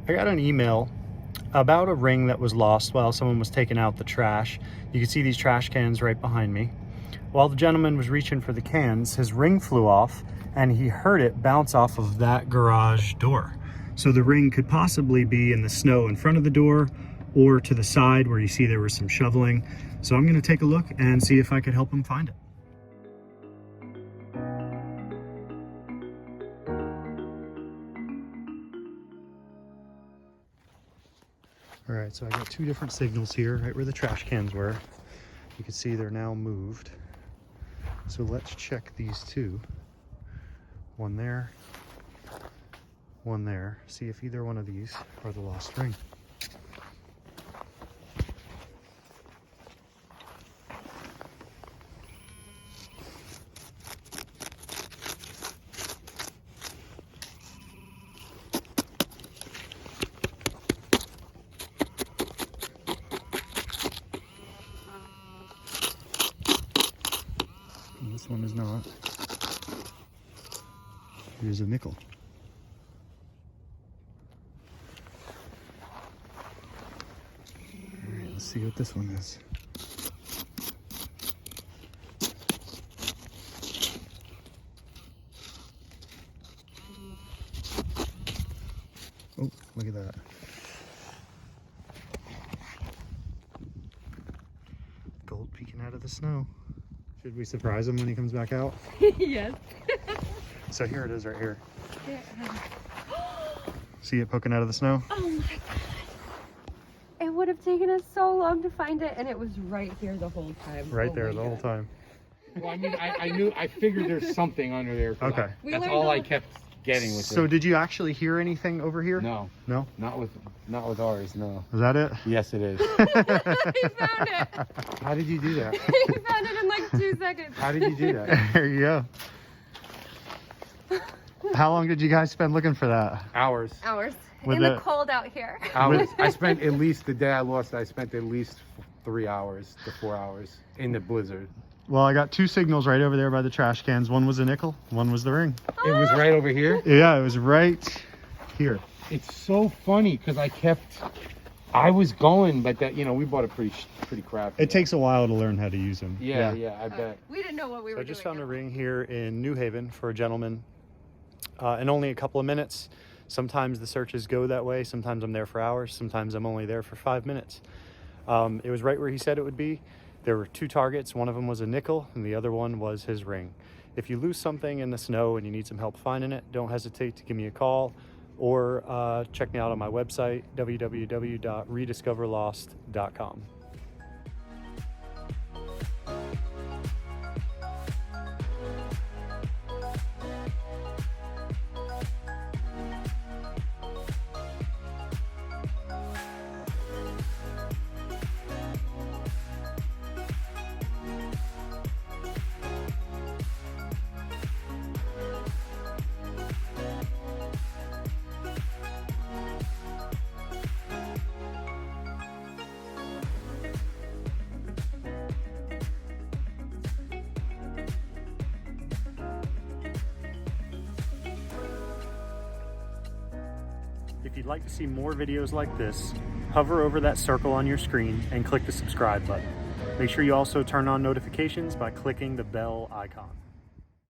I got an email about a ring that was lost while someone was taking out the trash. You can see these trash cans right behind me. While the gentleman was reaching for the cans, his ring flew off and he heard it bounce off of that garage door. So the ring could possibly be in the snow in front of the door or to the side where you see there was some shoveling. So I'm going to take a look and see if I could help him find it. All right, so I got two different signals here, right where the trash cans were. You can see they're now moved. So let's check these two. One there, one there. See if either one of these are the lost ring. This one is not. Here's a nickel. All right, let's see what this one is. Oh, look at that. Gold peeking out of the snow. Should we surprise him when he comes back out? Yes. So here it is right here. See it poking out of the snow? Oh my god. It would have taken us so long to find it, and it was right here the whole time. Right there the whole time. Well, I mean, I figured there's something under there. Okay. That's all I kept getting with it. So did you actually hear anything over here? No. No? Not with ours, no. Is that it? Yes, it is. He found it. How did you do that? He found it in like 2 seconds. How did you do that? There you go. How long did you guys spend looking for that? Hours. Hours. With In the it- cold out here. Hours. I spent at least, the day I lost it, I spent at least 3 hours to 4 hours in the blizzard. Well, I got two signals right over there by the trash cans. One was a nickel, one was the ring. It was right over here. Yeah, it was right here. It's so funny because I was going, but that, you know, we bought a pretty crap. It takes a while to learn how to use them. Yeah, I bet. We didn't know what we So were I just doing. found a ring here in New Haven for a gentleman in only a couple of minutes. Sometimes the searches go that way. Sometimes I'm there for hours. Sometimes I'm only there for 5 minutes. It was right where he said it would be. There were two targets. One of them was a nickel and the other one was his ring. If you lose something in the snow and you need some help finding it, don't hesitate to give me a call or check me out on my website, www.rediscoverlost.com. If you'd like to see more videos like this, hover over that circle on your screen and click the subscribe button. Make sure you also turn on notifications by clicking the bell icon.